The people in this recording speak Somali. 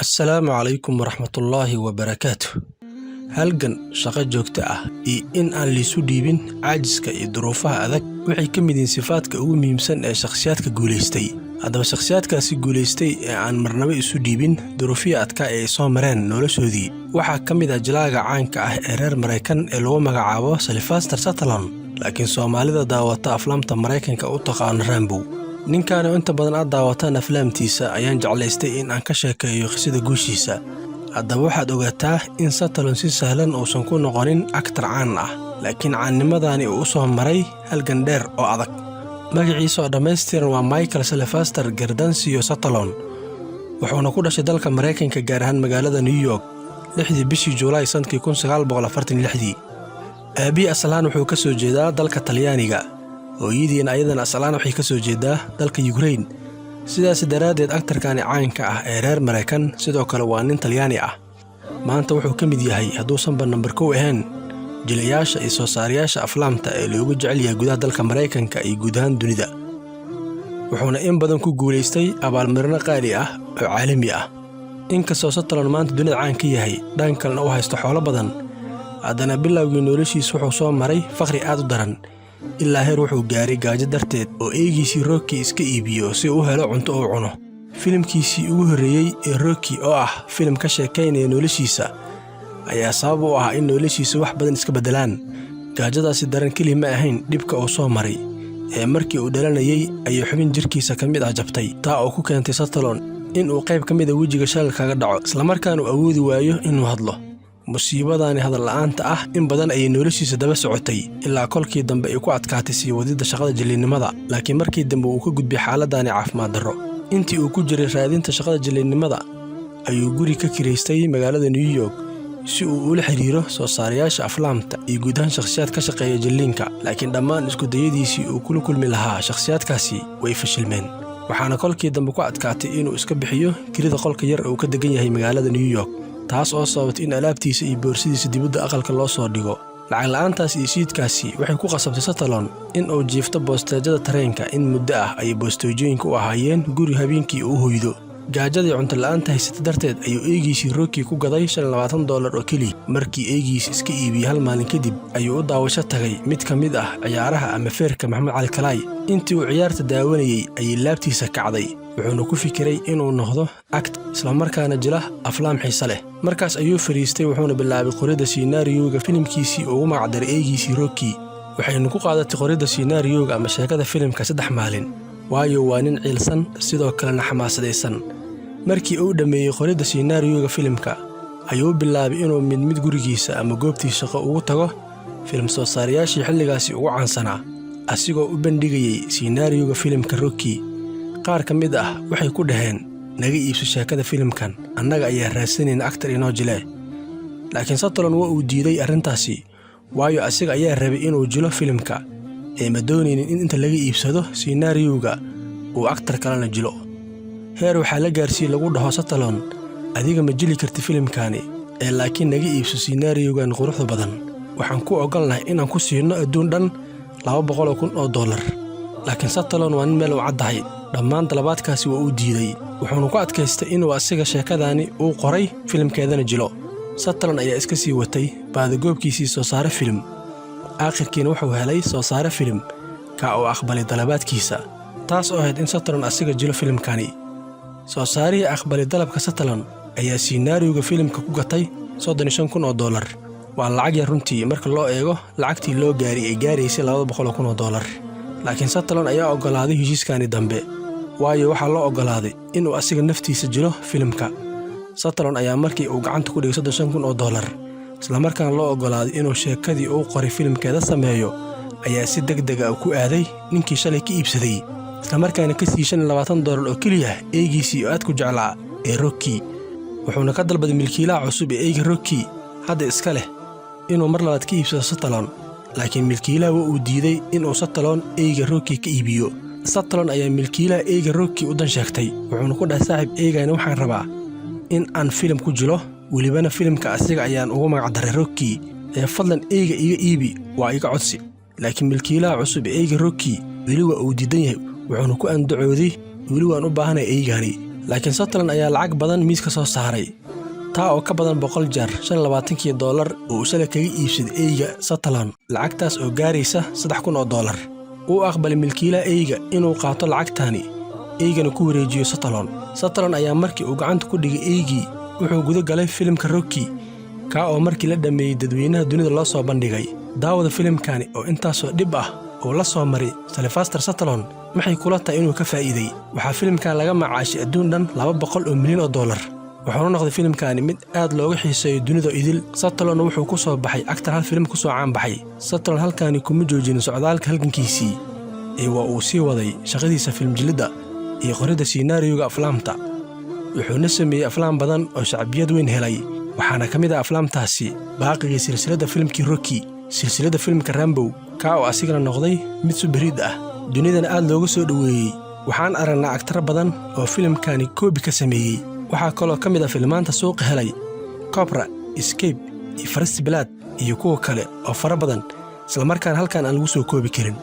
السلام عليكم ورحمة الله وبركاته. halgan shaqo joogto ah iyo in aan liisu dhiibin caajiska iyo duruufaha adag waxay ka mid yihiin sifaadka ugu muhiimsan ee shakhsiyaadka guuleystay. haddaba shakhsiyaadkaasi guuleystay ee aan marnaba isu dhiibin duruufihii adkaa ee ay soo mareen noloshoodii waxaa ka mid ah jalaaga caanka ah ee reer Maraykan ee lagu magacaabo Sylvester Stallone, laakiin Soomaalida daawata aflaamta Maraykanka u taqaan Rambo. ninkan oo inta badan aad daawataan aflaamtiisa ayaan jeclaystay in aan ka sheekeeyo qisada guushiisa. haddaba waxaad ogaataa in Stallone si sahlan uusan ku noqonin actor caan ah, laakiin caannimadani uu u soo maray halgan dheer oo adag. magaciisa oo dhammaystiran waa Michael Sylvester Gardansio Stallone, wuxuuna ku dhashay dalka Maraykanka gaar ahaan magaalada New York 6 bishii Juulaay sanadkii 1946. aabihi aslaan wuxuu ka soo jeedaa dalka Talyaaniga, hooyadiina ayadana aslaan waxay ka soo jeedaa dalka Ukraine. sidaas daraaddeed aktarkani caanka ah ee reer Maraykan sidoo kale waa nin Talyaani ah. maanta wuxuu ka mid yahay hadduusanba number 1 ahayn jilayaasha iyo soo saarayaasha aflaamta ee loogu jecel yahay gudaha dalka Maraykanka iyo guud ahaan dunida. wuxuuna in badan ku guuleystay abaalmarino qaali ah oo caalami ah. inkastoo Stallone maanta dunida caan ka yahay dhankalna u haysto xoolo badan, haddana bilowgii noloshiisa wuxuu soo maray faqri aad u daran ilaa heer wuxuu gaaray gaajo darteed oo eegiisii Rocky iska iibiyo si uu u helo cunto uu cuno. filimkiisii ugu horreeyey ee Rocky oo ah filim ka sheekaynaya noloshiisa ayaa sabab u ah in noloshiisa wax badan iska beddelaan. gaajadaasi daran keli ma ahayn dhibka uu soo maray ee markii uu dhalanayay ayuu xubin jirkiisa ka mid ah jabtay, taa oo ku keentay Stallone in uu qayb ka mid ah wejiga shal kaga dhaco islamarkaana uu awoodi waayo inuu hadlo. musiibadani hadal la'aanta ah in badan ayay noloshiisa daba socotay ilaa kolkii dambe ay ku adkaatay sii wadida shaqada jilinnimada. laakiin markii dambe uu ka gudbay xaaladani caafimaad darro. intii uu ku jiray raadinta shaqada jilinnimada ayuu guri ka kiraystay magaalada New York si uu ula xiriiro soo saarayaasha aflaamta iyo guud ahaan shakhsiyaad ka shaqeeya jilliinka. laakiin dhammaan isku dayadiisii uu kula kulmi lahaa shakhsiyaadkaasi way fashilmeen, waxaana kolkii dambe ku adkaatay inuu iska bixiyo kirida qolka yar uu ka degan yahay magaalada New York, taas oo sababtay in alaabtiisa iyo boorsidiisa dibadda aqalka loo soo dhigo. lacag la'aantaas iyo siidkaasi waxay ku qasabtay Stallone in uu jiifto boosteejada tareenka in muddo ah ay boosteejooyinka u ahaayeen guri habeenkii uu hoydo. gaajadii cunto la'aanta haysata darteed ayuu eegiisii Rocky ku gaday $25 oo keliya. markii eegiis iska iibiyey hal maalin kadib ayuu u daawasho tagay mid ka mid ah ciyaaraha ama feerka Maxamed Cali Kalay. intii uu ciyaarta daawanayay ayay laabtiisa kacday, wuxuuna ku fikiray inuu noqdo act islamarkaana jila aflaam xiiso leh. markaas ayuu fariistay wuxuuna bilaabay qorida siinaariyowga filimkiisii ugu magacdaray eegiisii Rocky. waxaynu ku qaadatay qorida siinaariyowga ama sheekada filimka 3 maalin, waayo waa nin ciilsan sidoo kalena xamaasadaysan. markii uu dhammeeyey qorida siinaariyowga filimka ayuu bilaabay inuu mid gurigiisa ama goobtiisa shaqo ugu tago filim soo saarayaashii xilligaasi ugu caansanaa, asigoo u bandhigayay siinaariyowga filimka Rocky. qaar ka mid ah waxay ku dhaheen naga iibso sheekada filimkan, annaga ayaa raadsanayna actor inoo jile. laakiin Stallone waa uu diiday arrintaasi, waayo asiga ayaa rabay inuu jilo filimka ee ma doonaynin in inta laga iibsado siinaariyowga uu actor kalena jilo. heer waxaa la gaarsiiyey lagu dhaho Stallone, adiga ma jili karti filimkani ee laakiin naga iibso siinaariyowgan quruxda badan, waxaan ku ogolnahay inaan ku siino adduun dhan $200,000. laakiin Stallone waa nin meel u caddahay, dhammaan dalabaadkaasi waa uu diiday, wuxuuna ku adkaystay inuu asiga sheekadani uu qoray filimkeedana jilo. Stallone ayaa iska sii watay baadagoobkiisii soo saare filim. aakhirkiina wuxuu helay soo saare filim ka uu aqbalay dalabaadkiisa, taas oo ahayd in Stallone asiga jilo filimkani. soo saarihii aqbalay dalabka Stallone ayaa siinaariyowga filimka ku gatay $35,000. waa lacag yar runtii marka loo eego lacagtii loo gaaray ay gaaraysay $200,000. laakiin Stallone ayaa oggolaaday heshiiskani dambe, waayo waxaa loo oggolaaday inuu asiga naftiisa jilo filimka. Stallone ayaa markii uu gacanta ku dhigay $35,000 islamarkaana loo oggolaaday inuu sheekadii uu qoray filimkeeda sameeyo, ayaa si degdeg ah ku aaday ninkii shalay ka iibsaday islamarkaana ka sii $25 oo keliya eegiisii oo aad ku jeclaa ee Rocky. wuxuuna ka dalbaday milkiilaha cusub ee eega Rocky hadda iska leh inuu mar labaad ka iibsado Stallone, laakiin milkiilaha waa uu diiday inuu Stallone eega Rocky ka iibiyo. Stallone ayaa milkiilaha eega Rocky u dan sheegtay, wuxuuna ku dhahay saaxiib eegayna waxaan rabaa in aan filim ku jilo, welibana filimka asiga ayaan ugu magacdaray Rocky ee fadlan eega iga iibi, waa iga codsi. laakiin milkiilaha cusub ee eega Rocky weli waa uu diidan yahay, wuxuuna ku andacooday weli waan u baahanay eegani laakiin Sutherland ayaa lacag badan miiska soo saaray taa oo ka badan 100 jeer $25 oo uu shalay kaga iibsaday eyga Sutherland lacagtaas oo gaaraysa $3,000 uu aqbalay milkiilaha eyga inuu qaato lacagtaani eygana ku wareejiyo Sutherland ayaa markii uu gacanta ku dhigay eygii wuxuu guda galay filimka Rocky ka oo markii la dhameeyay dadweynaha dunida loo soo bandhigay daawada filimkaani oo intaasoo dhib ah oo la soo maray Sylvester Stallone maxay kula tahay inuu ka faa'iiday waxa filimkan laga macaashay adduun dhan $200 milyan wuxuu noqday filimkaani mid aad looga xiiseeyo dunida idil Stallone wuxuu ku soo baxay actor hal filim ku soo caan baxay Stallone halkaani kuma joojin socdaalka halgankiisii waa uu sii waday shaqadiisa film jilida iyo qorida scenario-ga aflaamta wuxuuna sameeyay aflaam badan oo shacbiyad weyn helay waxaana kamid ah aflaamtaasi baaqiga silsiladda filimkii Rocky silsiladda filimka Rambo ka oo asigana noqday mid superhit ah dunidana aad looga soo dhaweeyay waxaan aragnaa actor badan oo filimkaani koobi ka sameeyay waxaa kaloo kamid ah filmaanta suuqa helay Cobra Escape iyo First Blood iyo kuwa kale oo fara badan isla markaan halkaan aan lagu soo koobi karin